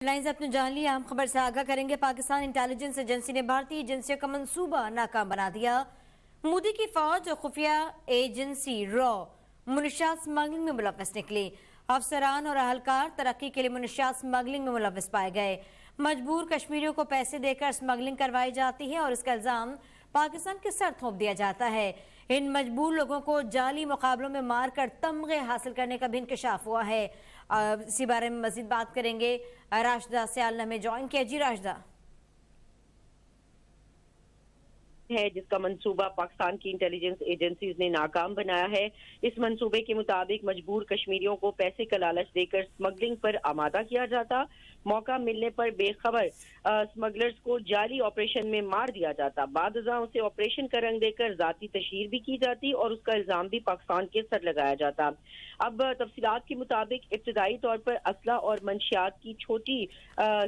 Headlines अपने जान लिया। हम खबर से आगाह करेंगे। पाकिस्तान इंटेलिजेंस एजेंसी ने भारतीय एजेंसियों का मंसूबा नाकाम बना दिया। मोदी की फौज और खुफिया एजेंसी रॉ मुनशियात स्मगलिंग में मुलव्वस निकली। अफसरान और अहलकार तरक्की के लिए मुनशियात स्मगलिंग में मुलव्वस पाए गए। मजबूर कश्मीरियों को पैसे देकर स्मगलिंग करवाई जाती है और इसका इल्जाम पाकिस्तान के सर थोप दिया जाता है। इन मजबूर लोगों को जाली मुकाबलों में मार कर तमगे हासिल करने का भी इंकशाफ हुआ है। इसी बारे में मजीद बात करेंगे। राशिदा सियाल ने हमें ज्वाइन किया। जी राशिदा। है जिसका मंसूबा पाकिस्तान की इंटेलिजेंस एजेंसीज ने नाकाम बनाया है। इस मंसूबे के मुताबिक मजबूर कश्मीरियों को पैसे का लालच देकर स्मगलिंग पर आमादा किया जाता। मौका मिलने पर बेखबर स्मगलर्स को जाली ऑपरेशन में मार दिया जाता। बादजा उसे ऑपरेशन का रंग देकर जाती तशहीर भी की जाती और उसका इल्जाम भी पाकिस्तान के सर लगाया जाता। अब तफसीलात के मुताबिक इब्तदाई तौर पर असला और मंशियात की छोटी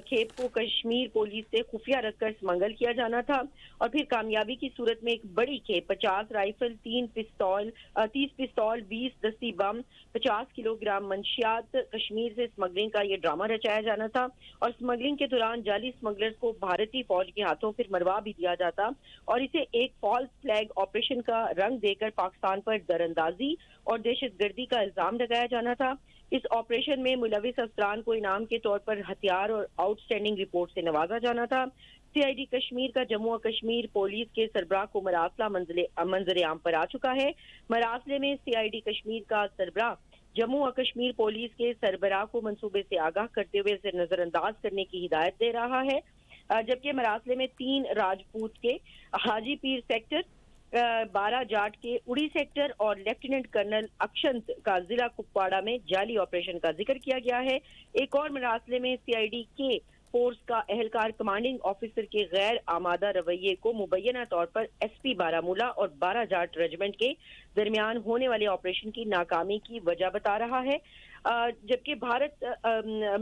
खेप को कश्मीर पुलिस से खुफिया रखकर स्मगल किया जाना था और फिर कामयाबी की सूरत में एक बड़ी खेप 50 राइफल, 30 पिस्तौल, 20 दस्ती बम, 50 किलोग्राम मंशियात कश्मीर से स्मगलिंग का ये ड्रामा रचाया जाना था और स्मगलिंग के दौरान जाली स्मगलर्स को भारतीय फौज के हाथों फिर मरवा भी दिया जाता और इसे एक फॉल्स फ्लैग ऑपरेशन का रंग देकर पाकिस्तान पर दरअंदाजी और दहशतगर्दी का इल्जाम लगाया जाना था। इस ऑपरेशन में मुलविस अफसरान को इनाम के तौर पर हथियार और आउटस्टैंडिंग रिपोर्ट से नवाजा जाना था। सीआईडी कश्मीर का जम्मू और कश्मीर पुलिस के सरबराह को मरासला मंजर आम पर आ चुका है। मरासले में सीआईडी कश्मीर का सरबराह जम्मू और कश्मीर पुलिस के सरबराह को मंसूबे से आगाह करते हुए इसे नजरअंदाज करने की हिदायत दे रहा है। जबकि मरासले में 3 राजपूत के हाजी पीर सेक्टर, 12 जाट के उड़ी सेक्टर और लेफ्टिनेंट कर्नल अक्षंत का जिला कुपवाड़ा में जाली ऑपरेशन का जिक्र किया गया है। एक और मरासले में सीआईडी के फोर्स का एहलकार कमांडिंग ऑफिसर के गैर आमादा रवैये को मुबैना तौर पर एसपी बारामूला और 12 जाट रेजिमेंट के दरमियान होने वाले ऑपरेशन की नाकामी की वजह बता रहा है। जबकि भारत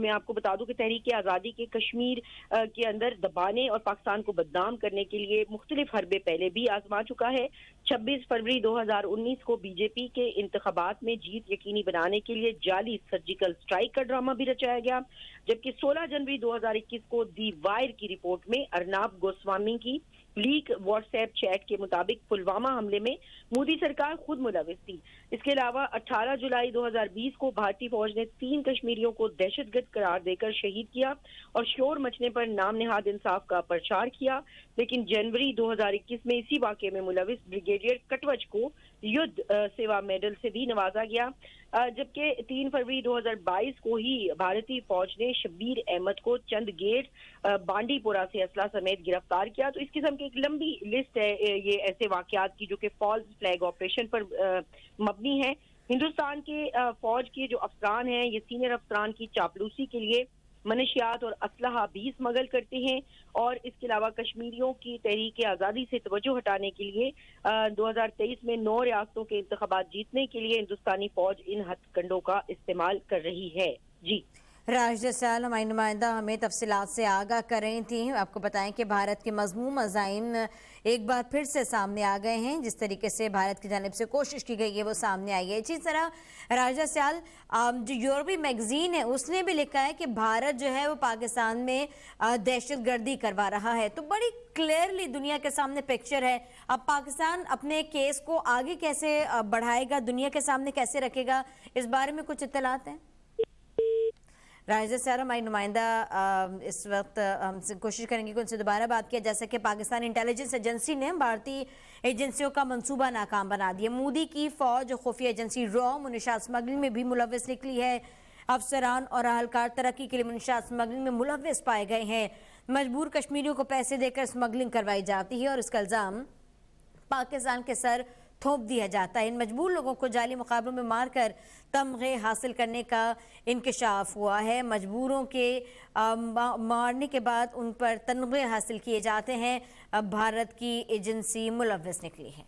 मैं आपको बता दूं कि तहरीक आज़ादी के कश्मीर के अंदर दबाने और पाकिस्तान को बदनाम करने के लिए मुख्तलिफ हरबे पहले भी आजमा चुका है। 26 फरवरी 2019 को बीजेपी के इंतखाबात में जीत यकीनी बनाने के लिए जाली सर्जिकल स्ट्राइक का ड्रामा भी रचाया गया। जबकि 16 जनवरी 2021 को दी वायर की रिपोर्ट में अर्नाब गोस्वामी की लीक व्हाट्सएप चैट के मुताबिक पुलवामा हमले में मोदी सरकार खुद मुलविस थी। इसके अलावा 18 जुलाई 2020 को भारतीय फौज ने 3 कश्मीरियों को दहशतगर्द करार देकर शहीद किया और शोर मचने पर नाम नेहाद इंसाफ का प्रचार किया। लेकिन जनवरी 2021 में इसी वाक़े में मुलविस ब्रिगेडियर कटवच को युद्ध सेवा मेडल से भी नवाजा गया। जबकि 3 फरवरी 2022 को ही भारतीय फौज ने शब्बीर अहमद को चंद गेट बांडीपुरा से असला समेत गिरफ्तार किया। तो इस किस्म की एक लंबी लिस्ट है ये ऐसे वाकयात की जो कि फॉल्स फ्लैग ऑपरेशन पर मबनी है। हिंदुस्तान के फौज के जो अफसरान हैं ये सीनियर अफसरान की चापलूसी के लिए मनशियात और असलहा भी स्मगल करते हैं और इसके अलावा कश्मीरियों की तहरीक आज़ादी से तवज्जो हटाने के लिए 2023 में 9 रियासतों के इंतखाबात जीतने के लिए हिंदुस्तानी फौज इन हथकंडों का इस्तेमाल कर रही है। जी राशिदा सियाल हमारी नुमाइंदा हमें तफसीलात से आगाह कर रही थी। आपको बताएं कि भारत के मज़मूम अज़ाइम एक बार फिर से सामने आ गए हैं। जिस तरीके से भारत की जानिब से कोशिश की गई है वो सामने आई है। इसी तरह राशिदा सियाल जो यूरोपीय मैगजीन है उसने भी लिखा है कि भारत जो है वो पाकिस्तान में दहशत गर्दी करवा रहा है। तो बड़ी क्लियरली दुनिया के सामने पिक्चर है। अब पाकिस्तान अपने केस को आगे कैसे बढ़ाएगा, दुनिया के सामने कैसे रखेगा, इस बारे में कुछ इत्तलात हैं? राशिदा सियाल हमारी नुमाइंदा इस वक्त हमसे कोशिश करेंगे कि उनसे दोबारा बात किया जा सके। पाकिस्तान इंटेलिजेंस एजेंसी ने भारतीय एजेंसियों का मंसूबा नाकाम बना दिया। मोदी की फौज खुफिया एजेंसी रॉ मुनशियात स्मगलिंग में भी मुलविस निकली है। अफसरान और अहलकार तरक्की के लिए मुनशियात स्मगलिंग में मुलविस पाए गए हैं। मजबूर कश्मीरियों को पैसे देकर स्मगलिंग करवाई जाती है और इसका इल्जाम पाकिस्तान के सर थोप दिया जाता है। इन मजबूर लोगों को जाली मुकाबलों में मारकर तमगे हासिल करने का इंकशाफ हुआ है। मजबूरों के मारने के बाद उन पर तमगे हासिल किए जाते हैं। भारत की एजेंसी मुलविस निकली है।